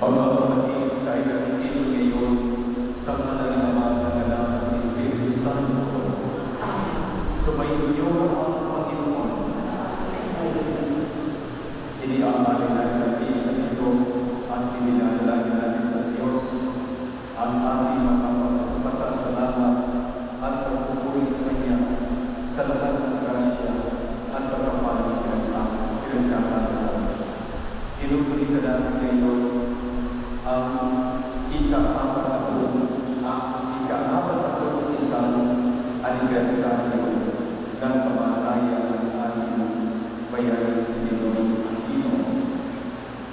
Mga kapatid, tayo nandito ngayon sa ngalan ng Ama, ng Anak, ng Espiritu Santo. Sumayin niyo ang Panginoon. Iniaalala natin ang isa nito at inilalagay natin sa Diyos ang ating mga pasasalamat at pagpupuri sa Kanya sa lahat ng grasya at pagpapalang pinagkakaroon. Inubuli ka natin ngayon ang ika-apat na isang anibersaryo ng kamatayan ng ating bayaning si Ninoy Aquino.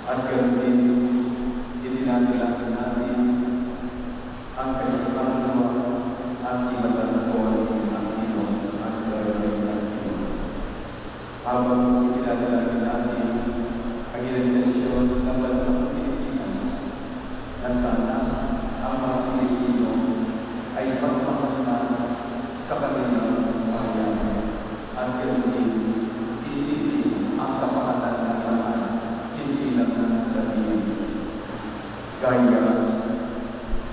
At ganoon din, idinadalangin natin ang kanyang pangalawa at imatanapon ang Aquino at bayaning Aquino. Habang idinadalangin natin ang intensyon ng bansang Pilipinas na sana ang mga Pilipino ay pagpapahal sa kanilang bayan at ganoon isipin ang kapakanan ng lahat, hindi lang ng sarili. Gaya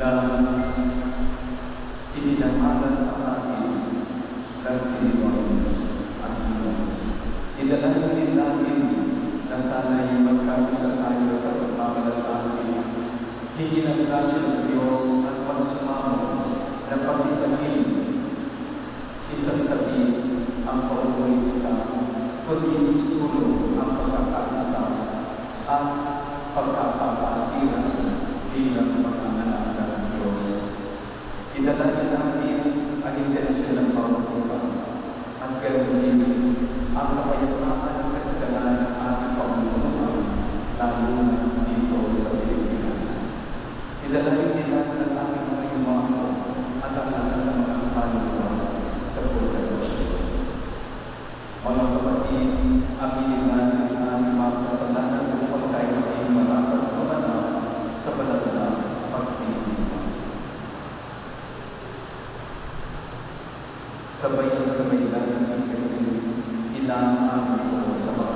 ng ipinamana sa atin ng Ninoy Aquino. Idalangin din natin na sana'y magkabisa tayo sa pagmamalasakit, hindi ng grasya ng Diyos at pagsumamo na pag-isahin, isang tabi ang pag-politika, kundi isulo ang pagkakaisa at pagkakapatiran bilang mga anak ng Diyos. Idalangin natin ang intensyon ng bawat isa at ganoon din ang kapayapaan at kasagalan ng ating pamumunuan, lalo na dito sa Pilipinas. Idalangin din natin ang ating mga yumaho at ang lahat ng mga kaluluwa sa purgatorio. Mga kapatid, aminin natin ang aming mga kasalanan upang tayo maging marapat-pamanaw sa banal na pagtitiwala. Sabay-sabay natin kasi inaamin ko sa mga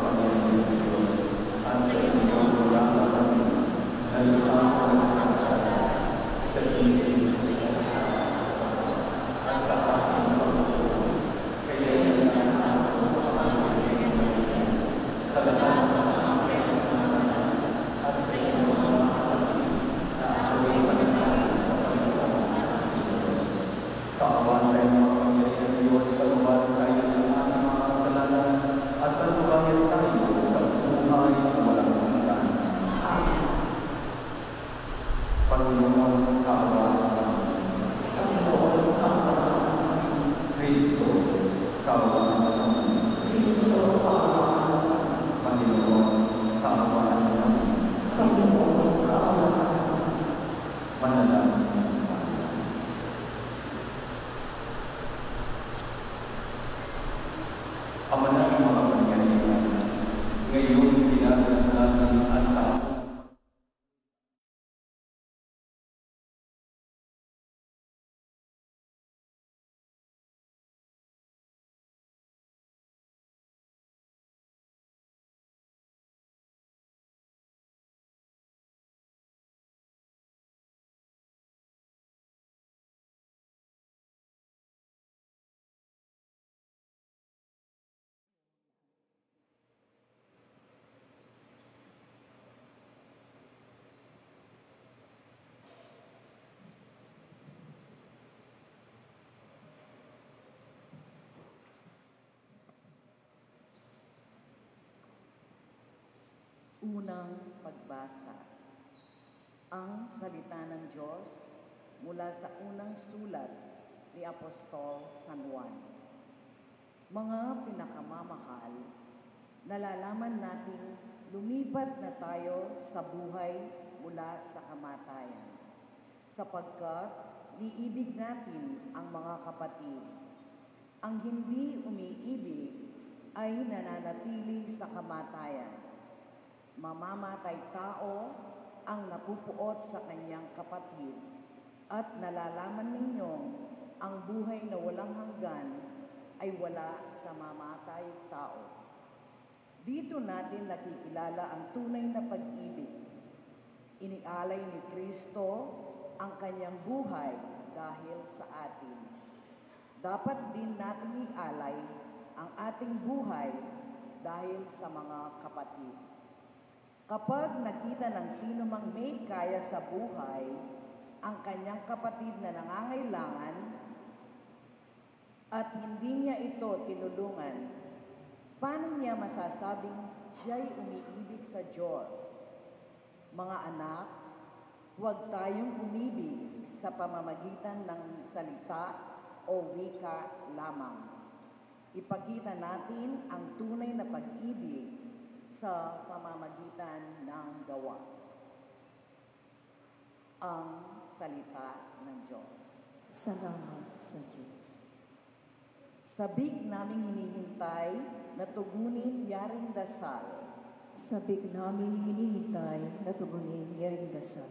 lalaki at tao. Unang pagbasa. Ang salita ng Diyos mula sa unang sulat ni Apostol San Juan. Mga pinakamamahal, nalalaman nating lumipat na tayo sa buhay mula sa kamatayan, sapagkat niibig natin ang mga kapatid. Ang hindi umiibig ay nananatili sa kamatayan. Mamamatay tao ang napupuot sa kanyang kapatid, at nalalaman ninyong ang buhay na walang hanggan ay wala sa mamatay tao. Dito natin nakikilala ang tunay na pag-ibig. Inialay ni Kristo ang kanyang buhay dahil sa atin. Dapat din natin ialay ang ating buhay dahil sa mga kapatid. Kapag nakita ng sino mang may kaya sa buhay ang kanyang kapatid na nangangailangan at hindi niya ito tinulungan, paano niya masasabing siya'y umiibig sa Diyos? Mga anak, huwag tayong umibig sa pamamagitan ng salita o wika lamang. Ipakita natin ang tunay na pag-ibig sa pamamagitan ng gawa. Ang salita ng Diyos. Salamat sa Diyos. Sabik naming hinihintay na tugunin yaring dasal. Sabik naming hinihintay na tugunin yaring dasal.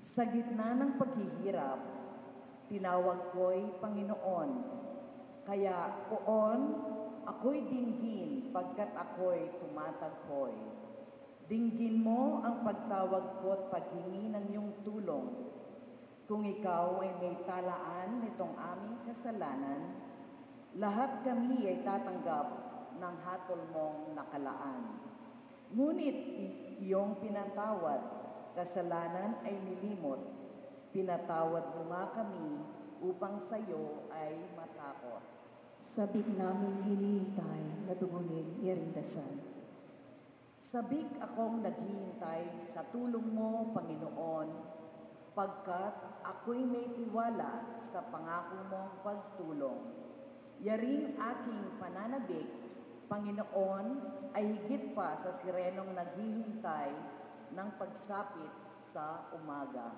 Sa gitna ng paghihirap, tinawag ko'y Panginoon. Kaya poon, ako'y dinggin pagkat ako'y tumataghoy. Dinggin mo ang pagtawag ko't paghingi ng iyong tulong. Kung ikaw ay may talaan nitong aming kasalanan, lahat kami ay tatanggap ng hatol mong nakalaan. Ngunit iyong pinatawad, kasalanan ay nilimot. Pinatawad mo nga kami upang sa'yo ay matakot. Sabik naming hinihintay na tugunin yaring dasal. Sabik akong naghihintay sa tulong mo, Panginoon, pagkat ako'y may tiwala sa pangako mong pagtulong. Yaring aking pananabik, Panginoon, ay higit pa sa sirenong naghihintay ng pagsapit sa umaga.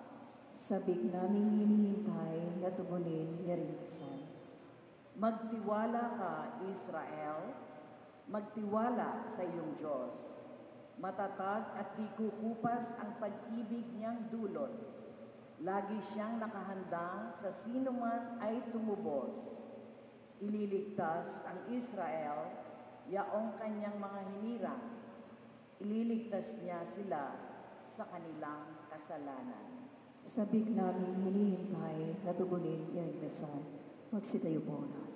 Sabik naming hinihintay na tugunin yaring dasal. Magtiwala ka, Israel, magtiwala sa iyong Diyos. Matatag at di kukupas ang pag-ibig niyang dulot. Lagi siyang nakahandang sa sino man ay tumubos. Ililigtas ang Israel, yaong kanyang mga hinirang. Ililigtas niya sila sa kanilang kasalanan. Sabik naming hinihintay na tugunin yaring dasal. Magsitayo po na.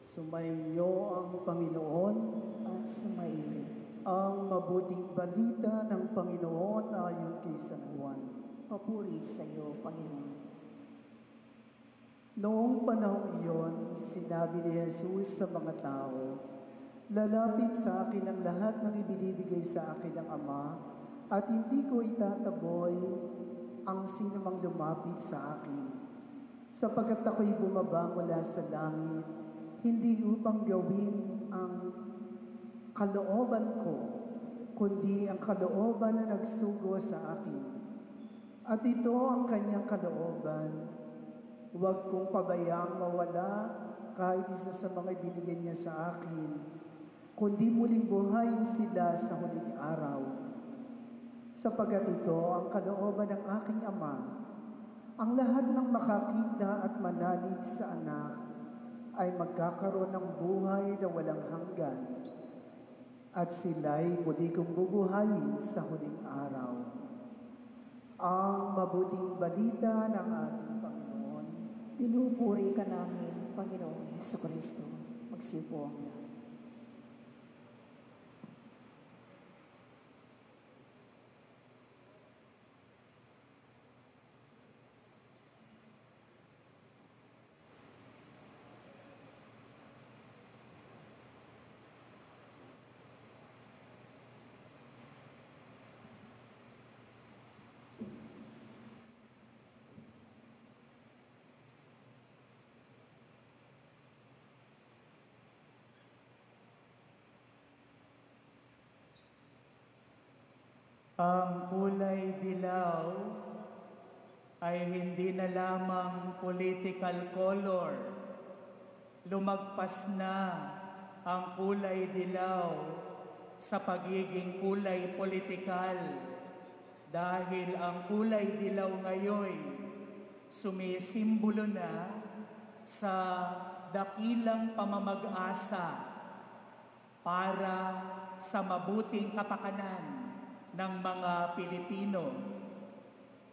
Sumainyo ang Panginoon At sumairi. ang mabuting balita ng Panginoon ayon kay San Juan. Papuri sa iyo, Panginoon. Noong panahong iyon, sinabi ni Jesus sa mga tao, "Lalapit sa akin ang lahat ng ibinibigay sa akin ng Ama, at hindi ko itataboy ang sinumang lumapit sa akin. Sapagkat ako'y bumaba mula sa langit, hindi upang gawin ang kalooban ko, kundi ang kalooban na nagsugo sa akin. At ito ang kanyang kalooban, huwag kong pabayaang mawala kahit isa sa mga ibinigay niya sa akin, kundi muling buhayin sila sa huling araw. Sapagkat ito ang kalooban ng aking Ama, ang lahat ng makakita at manalig sa anak ay magkakaroon ng buhay na walang hanggan, at sila'y muli kong bubuhayin sa huling araw." Ang mabuting balita ng ating Panginoon. Pinupuri ka namin, Panginoong Hesukristo. Magsipo ang lahat. Ang kulay dilaw ay hindi na lamang political color. Lumagpas na ang kulay dilaw sa pagiging kulay politikal, dahil ang kulay dilaw ngayon sumisimbolo na sa dakilang pamamag-asa para sa mabuting kapakanan ng mga Pilipino.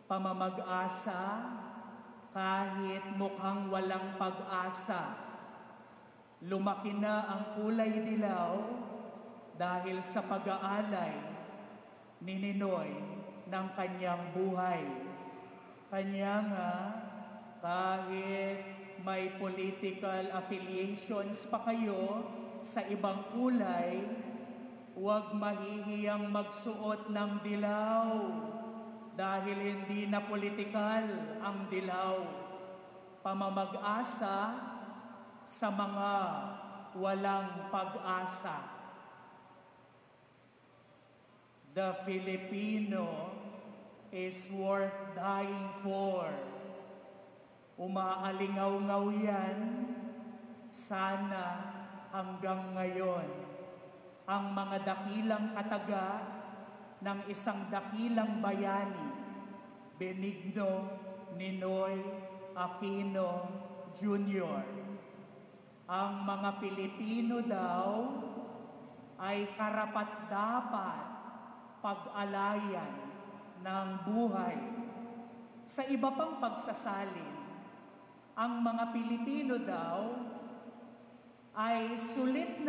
Pamamag-asa kahit mukhang walang pag-asa. Lumaki na ang kulay dilaw dahil sa pag-aalay ni Ninoy ng kanyang buhay. Kanya nga, kahit may political affiliations pa kayo sa ibang kulay, huwag mahihiyang magsuot ng dilaw dahil hindi na politikal ang dilaw. Pamamag-asa sa mga walang pag-asa. The Filipino is worth dying for. Umaalingaw-ngaw yan, sana hanggang ngayon. Ang mga dakilang kataga ng isang dakilang bayani, Benigno Ninoy Aquino Jr. Ang mga Pilipino daw ay karapat-dapat pag-alayan ng buhay. Sa iba pang pagsasalin, ang mga Pilipino daw ay sulit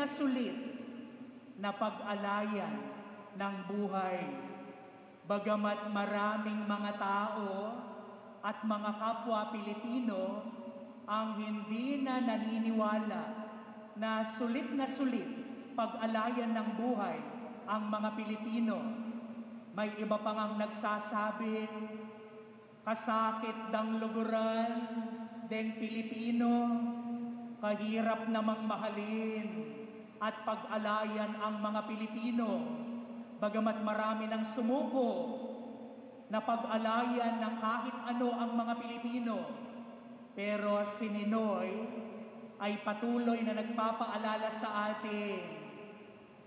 na pag-alayan ng buhay. Bagamat maraming mga tao at mga kapwa Pilipino ang hindi na naniniwala na sulit pag-alayan ng buhay ang mga Pilipino. May iba pang ang nagsasabi, kasakit dang luguran, deng Pilipino, kahirap namang mahalin at pag-alayan ang mga Pilipino. Bagamat marami nang sumuko na pag-alayan ng kahit ano ang mga Pilipino, pero si Ninoy ay patuloy na nagpapaalala sa atin,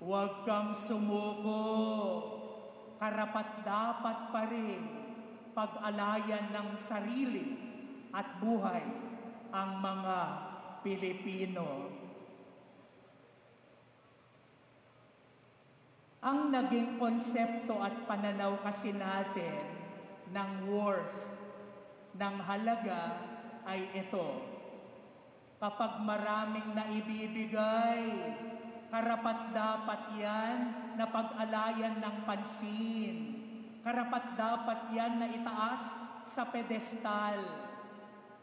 huwag kang sumuko, karapat-dapat pa rin pag-alayan ng sarili at buhay ang mga Pilipino. Ang naging konsepto at pananaw kasi natin ng worth, ng halaga ay ito. Kapag maraming naibibigay, karapat-dapat yan na pag-alayan ng pansin. karapat-dapat yan na itaas sa pedestal.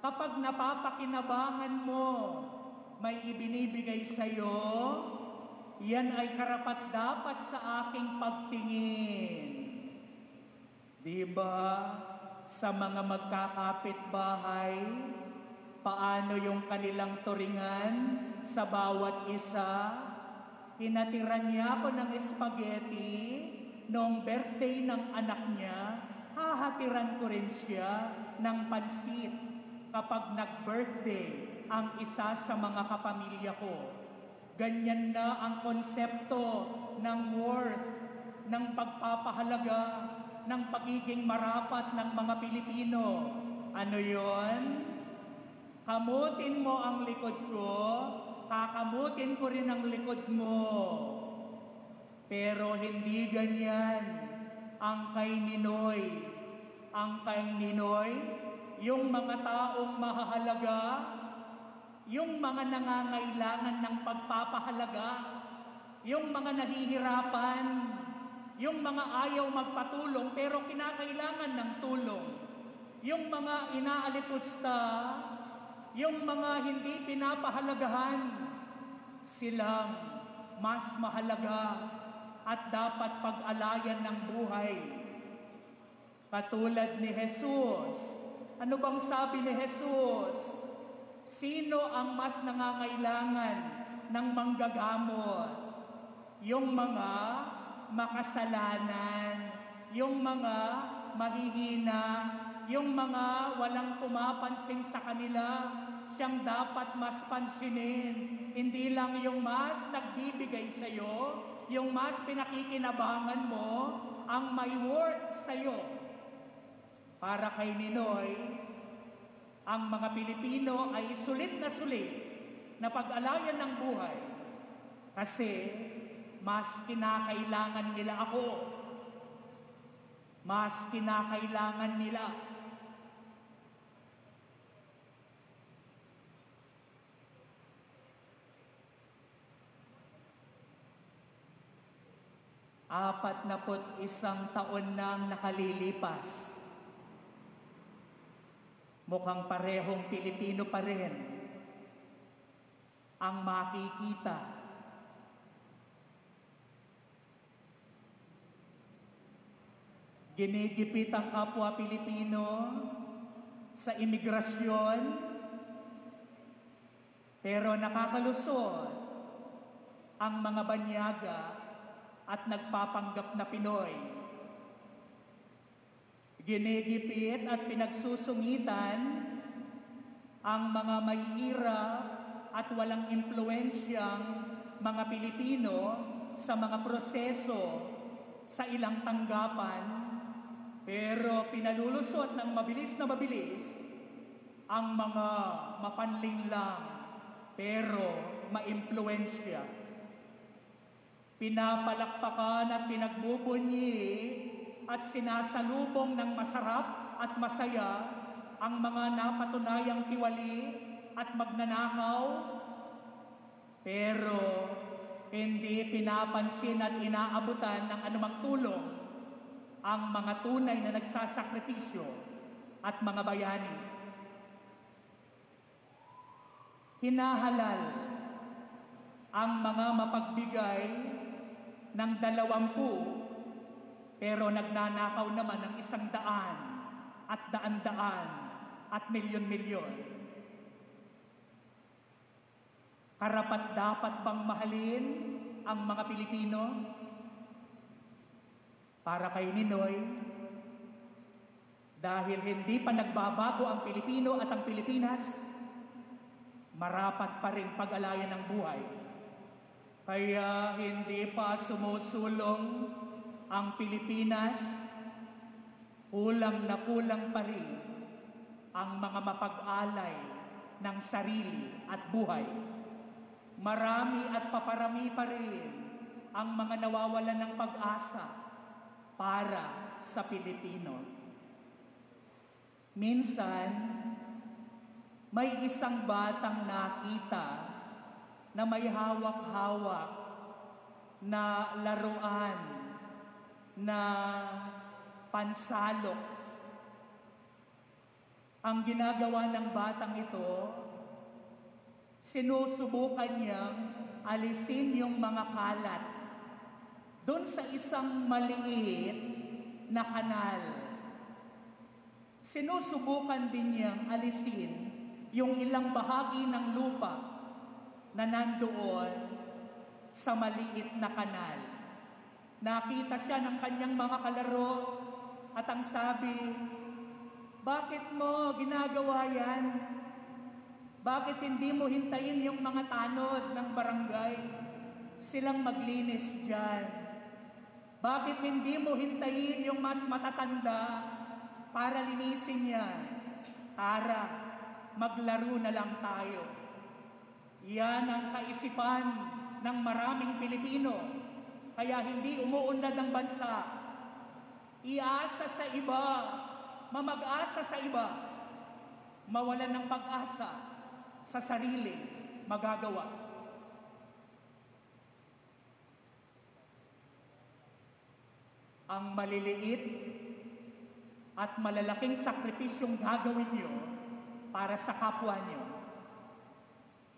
Kapag napapakinabangan mo, may ibinibigay sa'yo, yan ay karapat-dapat sa aking pagtingin. Diba, sa mga magkakapit-bahay, paano yung kanilang turingan sa bawat isa? Hinatiran niya ako ng spaghetti noong birthday ng anak niya, hahatiran ko rin siya ng pansit kapag nag-birthday ang isa sa mga kapamilya ko. Ganyan na ang konsepto ng worth, ng pagpapahalaga, ng pagiging marapat ng mga Pilipino. Ano yon? Kamutin mo ang likod ko, kakamutin ko rin ang likod mo. Pero hindi ganyan ang kay Ninoy. Ang kay Ninoy, yung mga taong mahahalaga, yung mga nangangailangan ng pagpapahalaga, yung mga nahihirapan, yung mga ayaw magpatulong pero kinakailangan ng tulong, yung mga inaalipusta, yung mga hindi pinapahalagahan, silang mas mahalaga at dapat pag-alayan ng buhay. Katulad ni Jesus. Ano bang sabi ni Jesus? Sino ang mas nangangailangan ng manggagamot? Yung mga makasalanan, yung mga mahihina, yung mga walang pumapansin sa kanila, siyang dapat mas pansinin. Hindi lang yung mas nagbibigay sa'yo, yung mas pinakikinabangan mo, ang may worth sa'yo. Para kay Ninoy, ang mga Pilipino ay sulit na pag-alayan ng buhay kasi mas kinakailangan nila ako. Mas kinakailangan nila. Apat na 41 taon nang nakalilipas. Mukhang parehong Pilipino pa rin ang makikita. Ginigipit ang kapwa Pilipino sa imigrasyon, pero nakakalusot ang mga banyaga at nagpapanggap na Pinoy. Ginigipit at pinagsusungitan ang mga mahihirap at walang impluensyang mga Pilipino sa mga proseso sa ilang tanggapan, pero pinalulusot ng mabilis na mabilis ang mga mapanling lang pero maimpluensya. Pinapalakpakan at pinagbubunyi at sinasalubong ng masarap at masaya ang mga napatunayang tiwali at magnanakaw, pero hindi pinapansin at inaabutan ng anumang tulong ang mga tunay na nagsasakripisyo at mga bayani. Hinahalal ang mga mapagbigay ng 20, pero nagnanakaw naman ng 100 at daan-daan at milyon-milyon. Karapat-dapat bang mahalin ang mga Pilipino? Para kay Ninoy, dahil hindi pa nagbabago ang Pilipino at ang Pilipinas, marapat pa rin pag-alayan ng buhay. Kaya hindi pa sumusulong ang Pilipinas, kulang na kulang pa rin ang mga mapag-alay ng sarili at buhay. Marami at paparami pa rin ang mga nawawalan ng pag-asa para sa Pilipino. Minsan, may isang batang nakita na may hawak-hawak na laruan na pansalok. Ang ginagawa ng batang ito, sinusubukan niyang alisin yung mga kalat doon sa isang maliit na kanal. Sinusubukan din niyang alisin yung ilang bahagi ng lupa na nandoon sa maliit na kanal. Nakita siya ng kanyang mga kalaro at ang sabi, "Bakit mo ginagawa yan? Bakit hindi mo hintayin yung mga tanod ng barangay? Silang maglinis dyan. Bakit hindi mo hintayin yung mas matatanda para linisin yan? Tara, maglaro na lang tayo." Yan ang kaisipan ng maraming Pilipino, kaya hindi umuunlad ang bansa. Iasa sa iba, mamag-asa sa iba, mawalan ng pag-asa sa sariling magagawa. Ang maliliit at malalaking sakripisyong gagawin nyo para sa kapwa nyo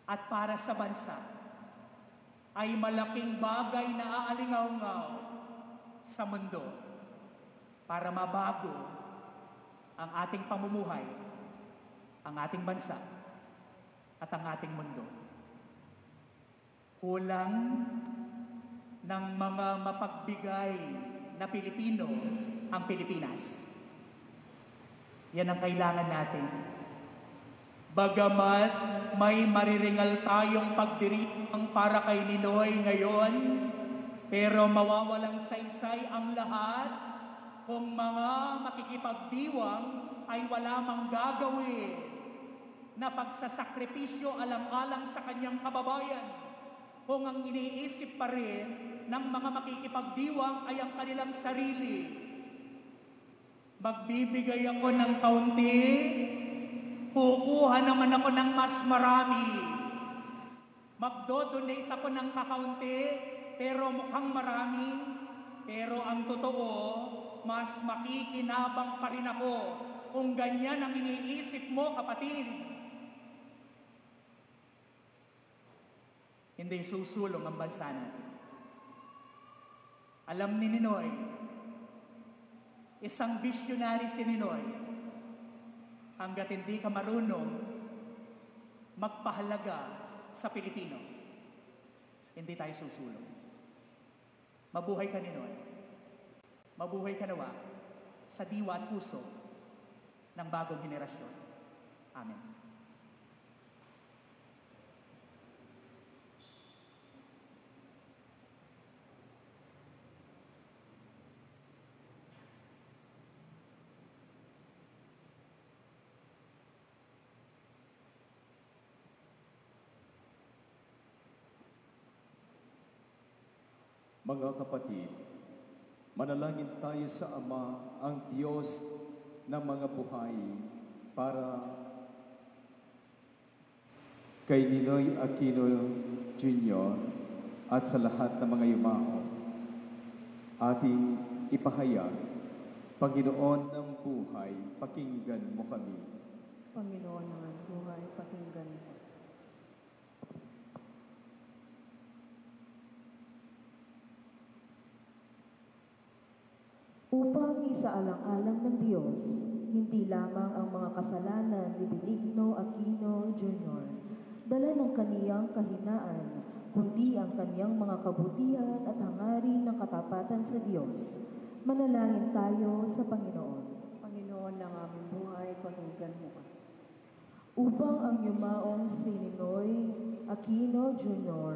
at para sa bansa ay malaking bagay na aalingaw-ngaw sa mundo para mabago ang ating pamumuhay, ang ating bansa, at ang ating mundo. Kulang ng mga mapagbigay na Pilipino ang Pilipinas. Yan ang kailangan natin. Bagamat may mariringal tayong pagdiriwang para kay Ninoy ngayon, pero mawawalang saysay ang lahat kung mga makikipagdiwang ay wala mang gagawin na pagsasakripisyo alang-alang sa kanyang kababayan, kung ang iniisip pa rin ng mga makikipagdiwang ay ang kanilang sarili. Magbibigay ako ng kaunti, kukuha naman ako ng mas marami. Magdodonate ako ng kakaunti, pero mukhang marami. Pero ang totoo, mas makikinabang pa rin ako kung ganyan ang iniisip mo, kapatid. Hindi susulong ang bansa natin. Alam ni Ninoy, isang visionary si Ninoy, hanggat hindi ka marunong magpahalaga sa Pilipino, hindi tayo susulong. Mabuhay ka, Ninoy. Mabuhay ka nawa sa diwa at puso ng bagong henerasyon. Amen. Mga kapatid, manalangin tayo sa Ama, ang Diyos ng mga buhay, para kay Ninoy Aquino Jr. at sa lahat ng mga yumao. Ating ipahayag, Panginoon ng buhay, pakinggan mo kami. Panginoon ng buhay, pakinggan mo. Upang isaalang-alang ng Diyos, hindi lamang ang mga kasalanan ni Benigno Aquino Jr., dala ng kaniyang kahinaan, kundi ang kaniyang mga kabutihan at hangarin ng katapatan sa Diyos. Manalangin tayo sa Panginoon. Panginoon ng aming buhay, pakinggan mo kami. Upang ang yumaong si Ninoy Aquino Jr.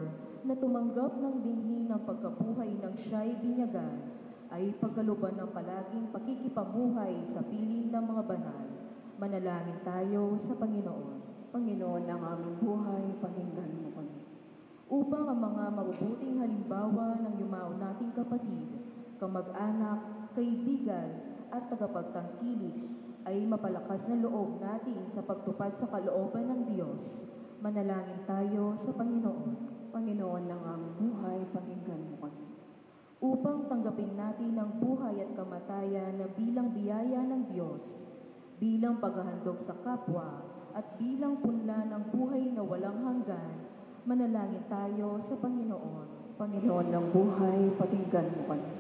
na tumanggap ng binhi ng pagkabuhay ng siya'y binyagan, ay pagkaluban ng palaging pakikipamuhay sa piling ng mga banal. Manalangin tayo sa Panginoon. Panginoon ng aming buhay, pakinggan mo kami. Upang ang mga mabubuting halimbawa ng yumao nating kapatid, kamag-anak, kaibigan at tagapagtangkilik ay mapalakas na loob natin sa pagtupad sa kalooban ng Diyos. Manalangin tayo sa Panginoon. Panginoon ng aming buhay, pakinggan mo kami. upang tanggapin natin ang buhay at kamatayan na bilang biyaya ng Diyos, bilang paghahandog sa kapwa, at bilang punla ng buhay na walang hanggan. Manalangin tayo sa Panginoon. Panginoon ng buhay, pakinggan mo kami.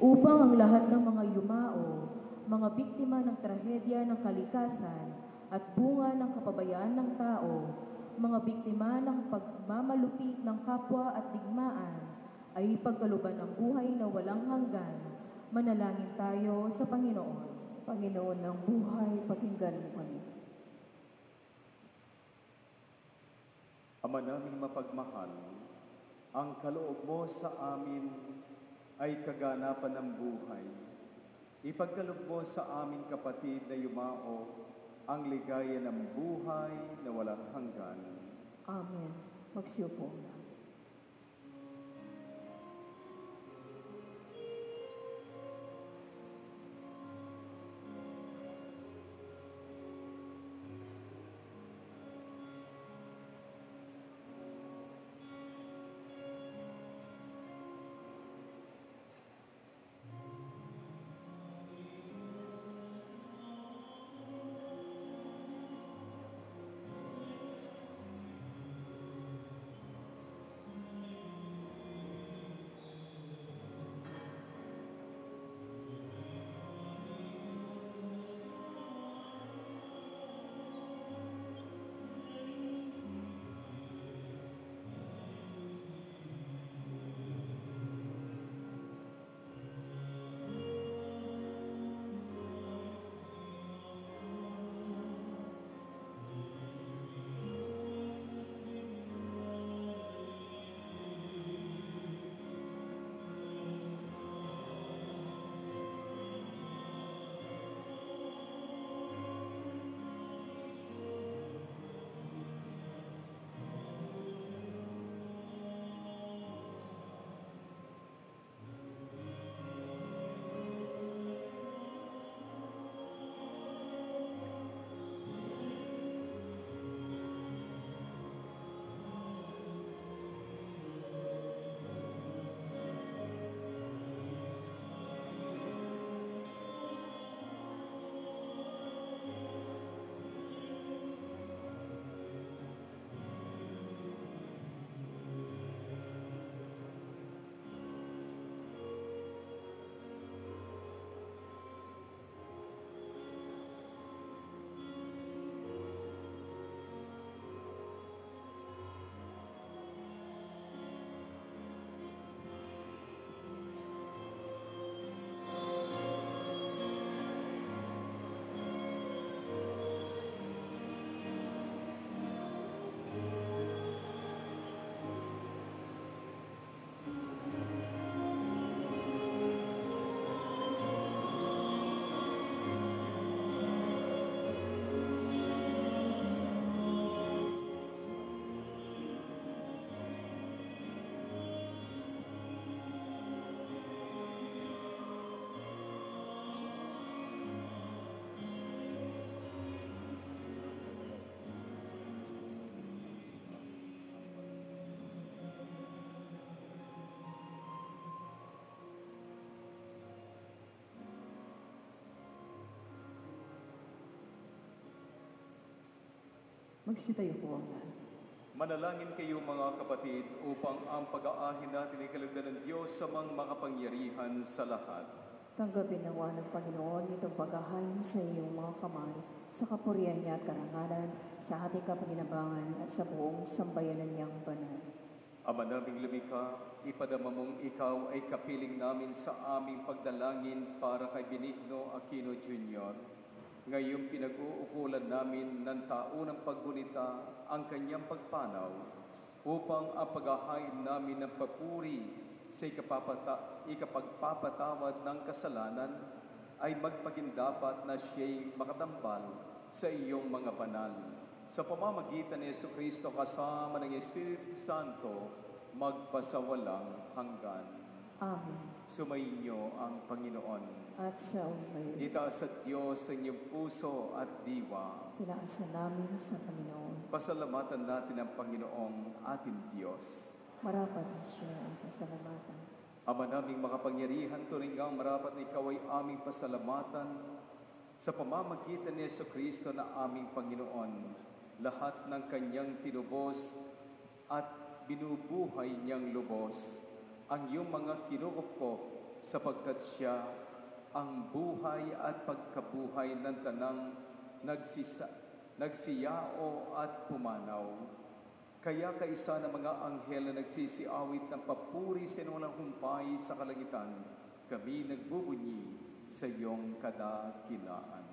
Upang ang lahat ng mga yumao, mga biktima ng trahedya ng kalikasan at bunga ng kapabayaan ng tao, mga biktima ng pagmamalupit ng kapwa at digmaan, ay pagkaluban ng buhay na walang hanggan. Manalangin tayo sa Panginoon. Panginoon ng buhay, pakinggan mo kami. Ama naming mapagmahal, ang kaloob mo sa amin ay kaganapan ng buhay. Ipagkaloob mo sa aming kapatid na yumao ang ligaya ng buhay na walang hanggan. Amen. Magsiupo na. Magsitayo po ang lahat. Manalangin kayo mga kapatid upang ang pag-aahin natin ay kalugdan ng Diyos sa mga makapangyarihan sa lahat. Tanggapin nawa ng Panginoon itong paghahain sa iyong mga kamay, sa kapurihan niya at karangalan, sa ating kapanginabangan at sa buong sambayanan niyang banal. Ama naming lumikha, ipadama mong ikaw ay kapiling namin sa aming pagdalangin para kay Benigno Aquino Jr. Ngayong pinag-uukulan namin ng taunang paggunita ang kanyang pagpanaw upang ang paghahain namin ng papuri sa ikapagpapatawad ng kasalanan ay magpagindapat na siya'y makatambal sa iyong mga banal. Sa pamamagitan ni Jesucristo kasama ng Espiritu Santo, magpasawalang hanggan. Amen. Sumainyo ang Panginoon. At sa umay, Itaas sa Diyos sa inyong puso at diwa. tinaas na namin sa Panginoon. Pasalamatan natin ang Panginoong ating Diyos. Marapat na siya ang pasalamatan. Ama naming makapangyarihan, tunay nga marapat na ikaw ay aming pasalamatan sa pamamagitan ni Jesucristo na aming Panginoon. Lahat ng kanyang tinubos at binubuhay niyang lubos ang iyong mga kinukupkop sapagkat siya ang buhay at pagkabuhay ng tanang nagsiyao at pumanaw. Kaya kaisa ng mga anghel na nagsisiawit ng papuri sa walang humpay sa kalangitan, kami nagbubunyi sa iyong kadakilaan.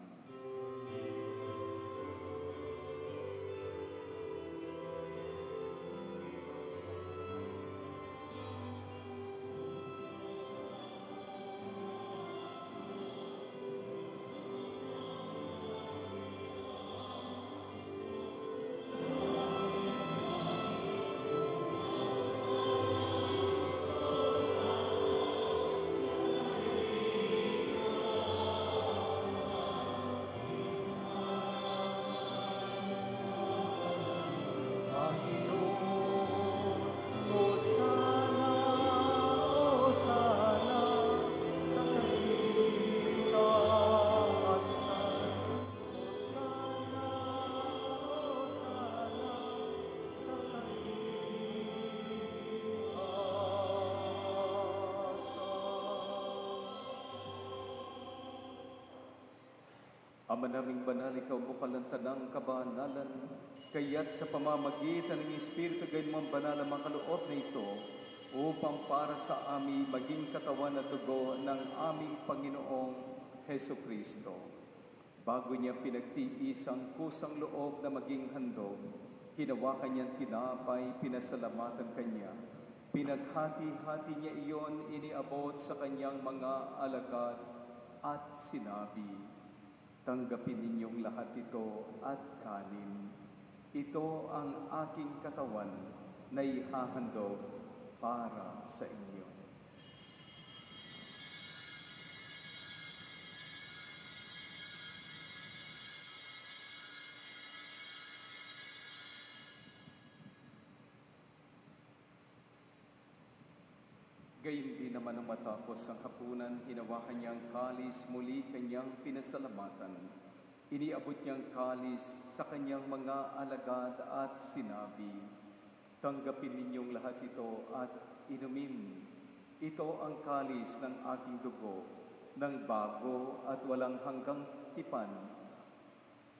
Ama naming banal, ikaw bukal ng tanang kabanalan, kaya't sa pamamagitan ng Espiritu gayon mong banal ang mga kaloob na ito, upang para sa amin maging katawan at dugo ng aming Panginoong Heso Kristo. Bago niya pinagtiis ang kusang loob na maging handog, hinawakan niyang tinapay, pinasalamatan kanya. Pinaghati-hati niya iyon, iniabot sa kanyang mga alagad at sinabi, "Tanggapin ninyong lahat ito at kanin. Ito ang aking katawan na ihahandog para sa inyo." Gayun din naman ang matapos ang hapunan, hinawakan niya ang kalis, muli kanyang pinasalamatan. Iniabot niyang kalis sa kanyang mga alagad at sinabi, "Tanggapin ninyong lahat ito at inumin. Ito ang kalis ng aking dugo, ng bago at walang hanggang tipan.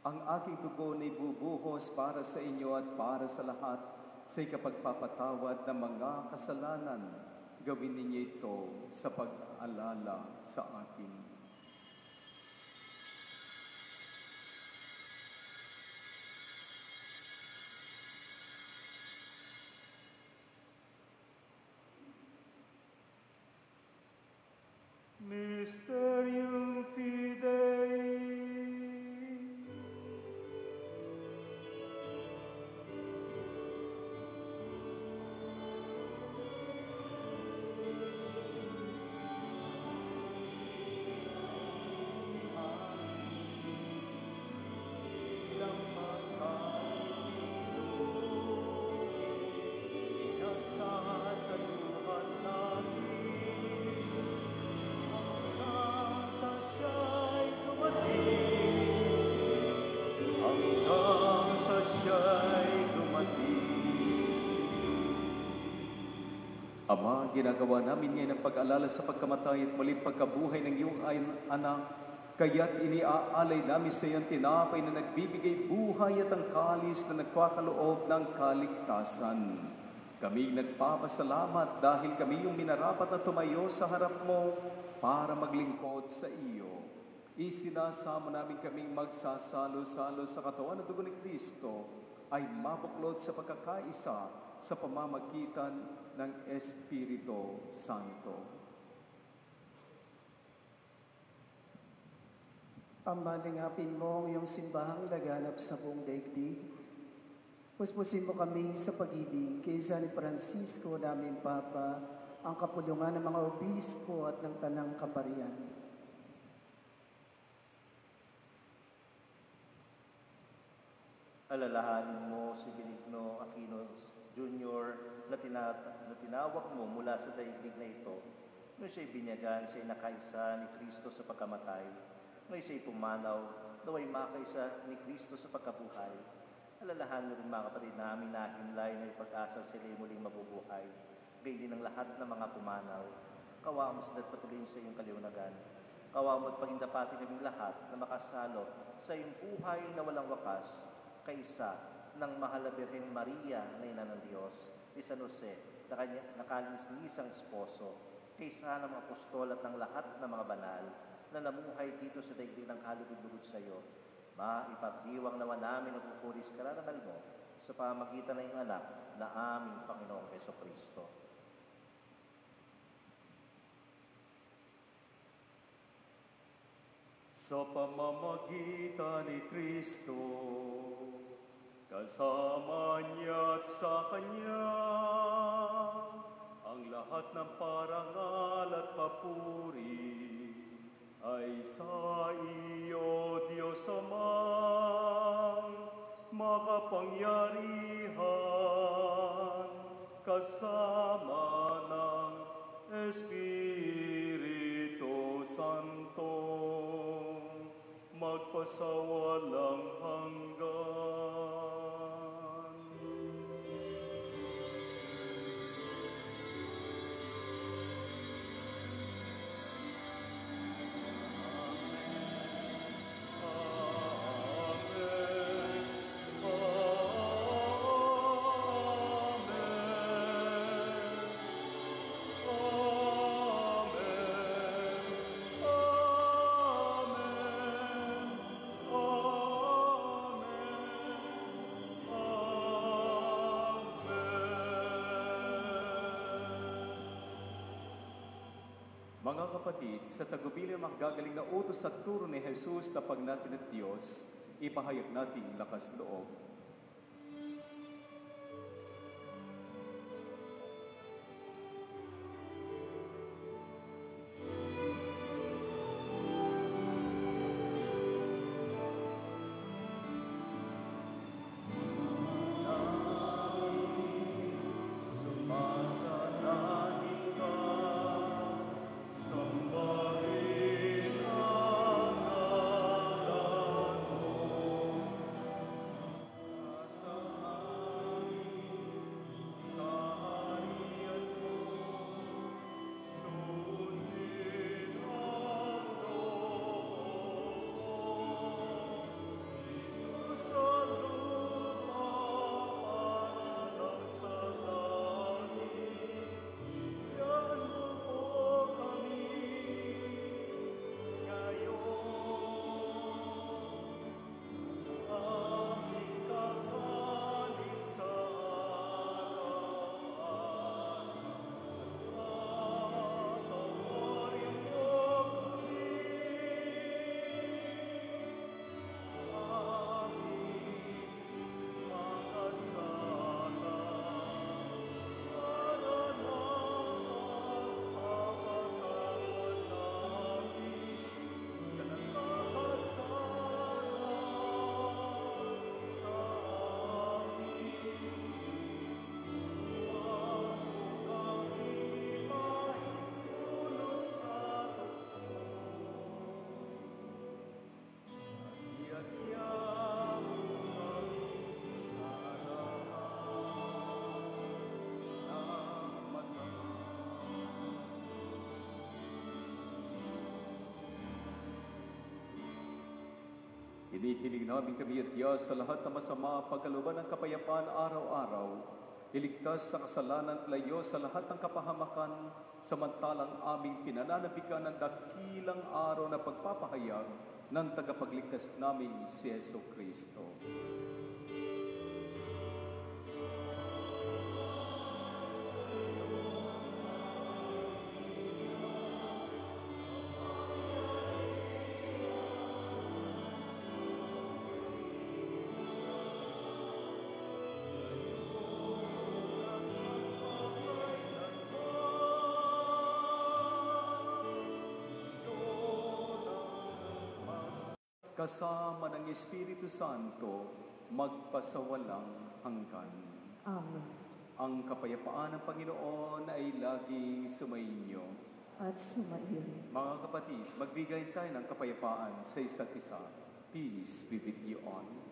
Ang aking dugo na ibubuhos para sa inyo at para sa lahat sa ikapagpapatawad ng mga kasalanan. Gawin ninyo ito sa pag-alala sa akin." Mysterium Fidei. Ama, ginagawa namin ngayon ang pag-alala sa pagkamatay at muling pagkabuhay ng iyong anak. Kaya't iniaalay namin sa iyong tinapay na nagbibigay buhay at ang kalis na nagkakaloob ng kaligtasan. Kami nagpapasalamat dahil kami yung minarapat na tumayo sa harap mo para maglingkod sa iyo. Isinasama namin kaming magsasalo-salo sa katawan at dugo ni Kristo ay mabuklod sa pagkakaisa sa pamamagitan ng Espiritu Santo. Ama, lingapin mo ang iyong simbahang laganap sa buong daigdig. Puspusin mo kami sa pag-ibig kay San Francisco, naming Papa, ang kapulungan ng mga obispo at ng tanang kaparian. Alalahanin mo si Benigno Aquino Jr. na tinawag mo mula sa daigdig na ito. Nung siya'y binyagan, siya'y nakaisa ni Kristo sa pagkamatay. Ngayon siya'y pumanaw, naway makaisa ni Kristo sa pagkabuhay. Alalahanin mo rin mga kapatid na aming nahimlay na ipag-asa sila'y muling mabubuhay. Gayon din ang lahat ng mga pumanaw. Kawa mo sila at patuloyin sa iyong kaliwanagan. Kawa mo at pagindapati kaming lahat na makasalo sa iyong buhay na walang wakas, kaisa ng mahal na Birheng Maria na ina ng Diyos, ni San Jose, na kalinis-lisang esposo, kaisa ng mga apostol at ng lahat ng mga banal na namuhay dito sa daigdig ng kalugod-lugod sa iyo. Maipagdiwang nawa namin ang pupuri sa kararangal mo sa pamagitan ng iyong anak na aming Panginoong Jesucristo. Sa pamamagitan ni Kristo, kasama niya at sa Kanya, ang lahat ng parangal at papuri ay sa iyo, Diyos Amang makapangyarihan, kasama ng Espiritu Santo, magpasawalang hanggan. Mga kapatid, sa tagubilin ang gagaling na utos at turo ni Jesus na pag natin at Diyos, ipahayag nating lakas loob. Hinihiling namin kami at Diyos sa lahat ng masama, pagkalooban ng kapayapaan araw-araw, iligtas sa kasalanan at layo sa lahat ng kapahamakan, samantalang aming pinananabikan ng dakilang araw na pagpapahayag ng tagapagligtas namin si Jesu Kristo. Kasama ng Espiritu Santo, magpasawalang hanggan. Amen. Ang kapayapaan ng Panginoon ay laging sumainyo. At sumayo. Mga kapatid, magbigay tayo ng kapayapaan sa isa't isa. Peace be with you all.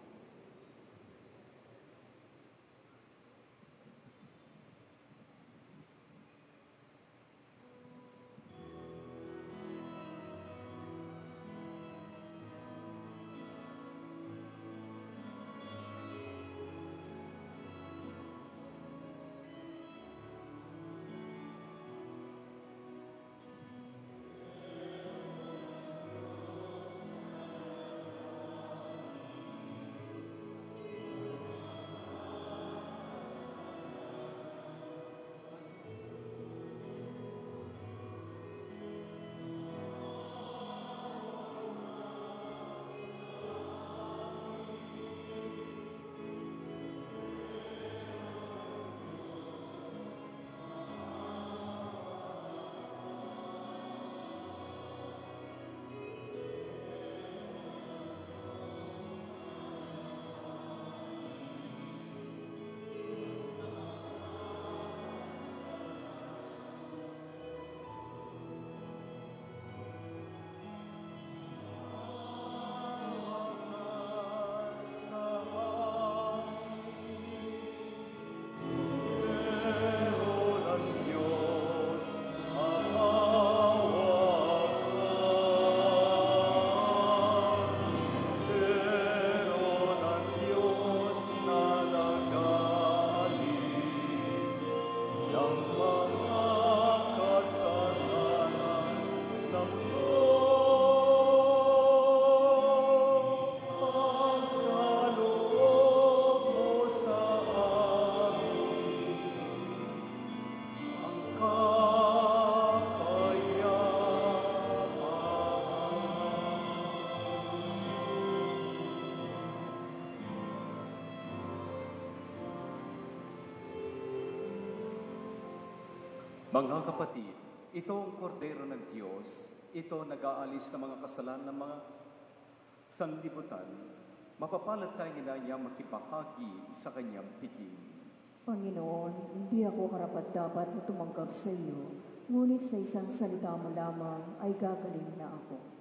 Mga kapatid, ito ang kordero ng Diyos. Ito nag-aalis ng mga kasalanan ng mga sanlibutan. Mapapalad tayong ina niya makibahagi sa kanyang piging. Panginoon, hindi ako karapat-dapat na tumanggap sa iyo, ngunit sa isang salita mo lamang ay gagaling na ako.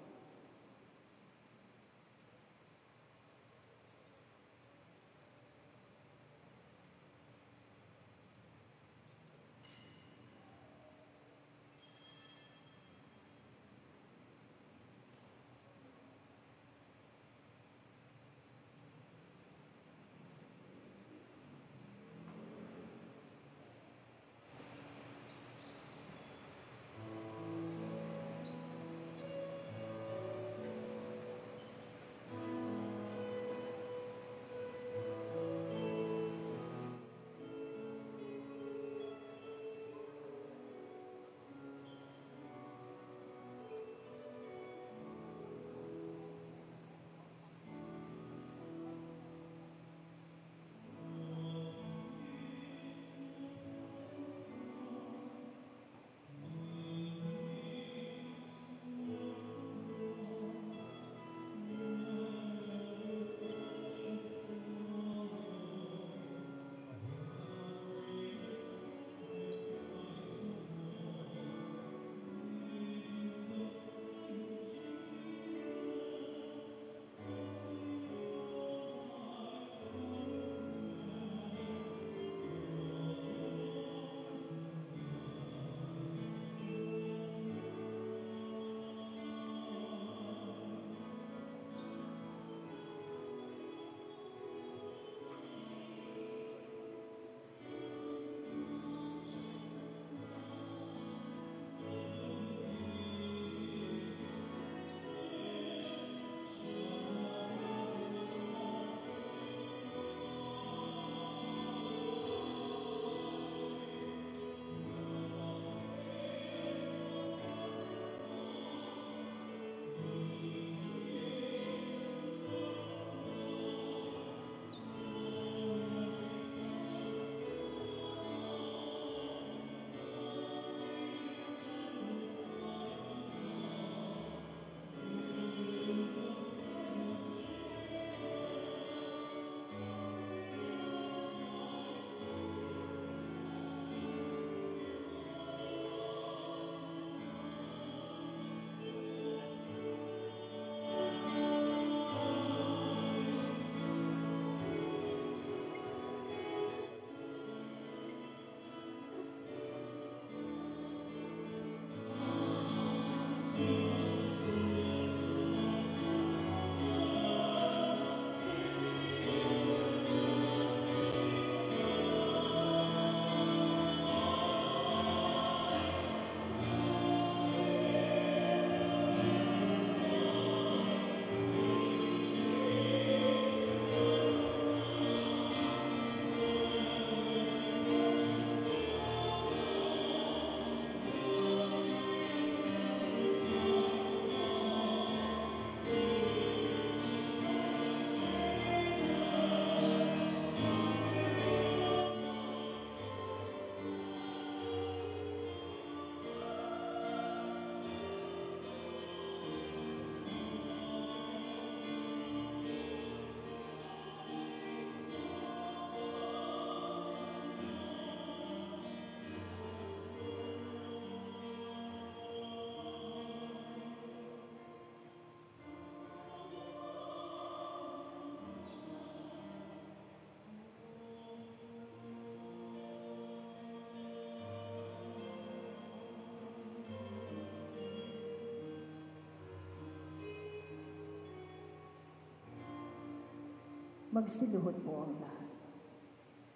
Magsiluhod po ang lahat.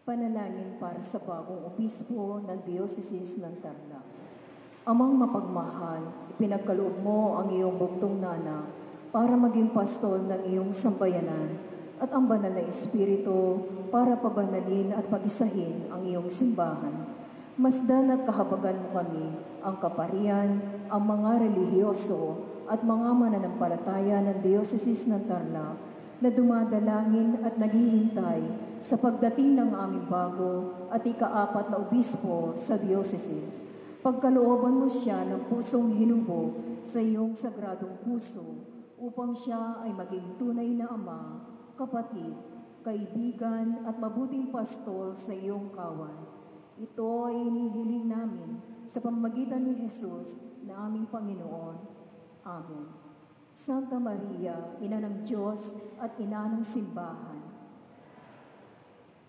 Panalangin para sa bagong obispo ng Diocese ng Tarlac. Amang mapagmahal, ipinagkaloob mo ang iyong bugtong na anak para maging pastol ng iyong sambayanan at ang banal na Espiritu para pabanalin at pagisahin ang iyong simbahan. Masdan at kahabagan mo kami, ang kaparian, ang mga relihiyoso at mga mananampalataya ng Diocese ng Tarlac na dumadalangin at naghihintay sa pagdating ng aming bago at ika-4 na obispo sa Diocese. Pagkalooban mo siya ng pusong hinubog sa iyong sagradong puso upang siya ay maging tunay na ama, kapatid, kaibigan at mabuting pastol sa iyong kawan. Ito ay inihiling namin sa pamamagitan ni Jesus na aming Panginoon. Amen. Santa Maria, Ina ng Diyos at Ina ng Simbahan.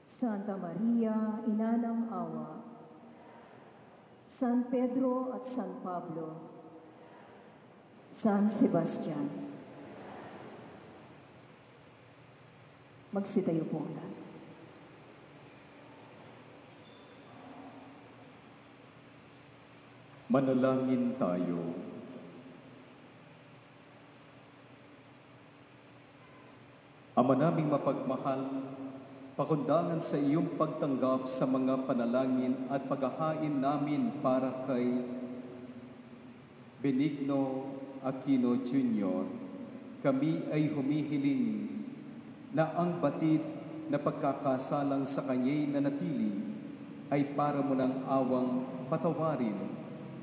Santa Maria, Ina ng Awa. San Pedro at San Pablo. San Sebastian. Magsitayo po lahat. Manalangin tayo. Ama naming mapagmahal, pakundangan sa iyong pagtanggap sa mga panalangin at paghahain namin para kay Benigno Aquino Jr., kami ay humihiling na ang batid na pagkakasalang sa kanya'y nanatili ay para mo ng awang patawarin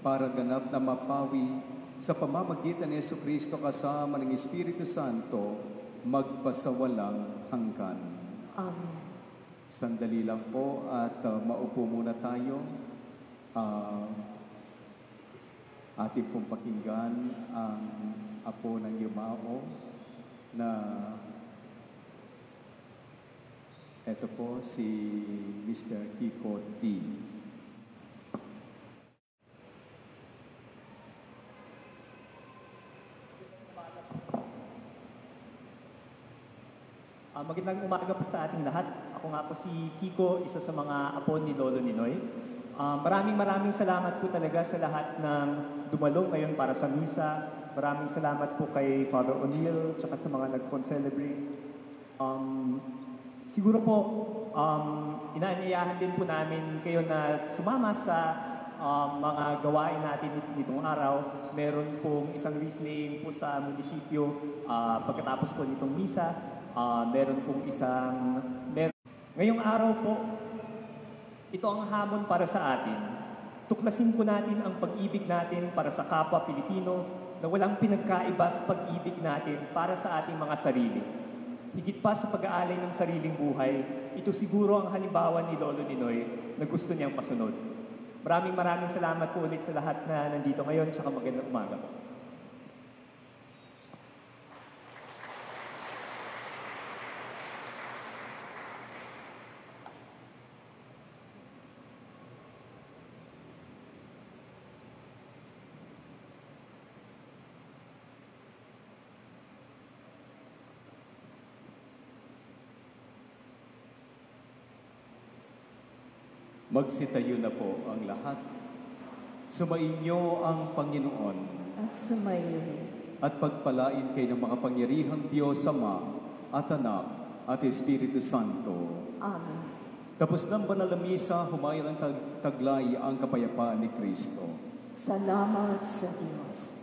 para ganap na mapawi sa pamamagitan ni Jesucristo kasama ng Espiritu Santo magpasawalang hanggan. Amen. Sandali lang po at maupo muna tayo. Ating pong pakinggan ang apo ng Yumao na ito po si Mr. Kiko D. Magandang umaga po sa ating lahat. Ako nga po si Kiko, isa sa mga apo ni Lolo Ninoy. Maraming salamat po talaga sa lahat ng dumalo ngayon para sa misa. Maraming salamat po kay Father O'Neill at sa mga nag-concelebrate. Siguro po, inaanyayahan din po namin kayo na sumama sa mga gawain natin nitong araw. Meron pong isang reflame po sa munisipyo pagkatapos po nitong misa. Meron pong ngayong araw po, ito ang hamon para sa atin. Tuklasin po natin ang pag-ibig natin para sa kapwa Pilipino na walang pinagkaiba sa pag-ibig natin para sa ating mga sarili. Higit pa sa pag-aalay ng sariling buhay, ito siguro ang halimbawa ni Lolo Ninoy na gusto niyang masunod. Maraming salamat po ulit sa lahat na nandito ngayon, tsaka magandang umaga po. Magsitayo na po ang lahat. Sumainyo ang Panginoon. At sumayo. At pagpalain kayo ng makapangyarihang Diyos Ama at Anak at Espiritu Santo. Amen. Tapos ng banal na misa, humayo ang taglay ang kapayapaan ni Kristo. Salamat sa Diyos.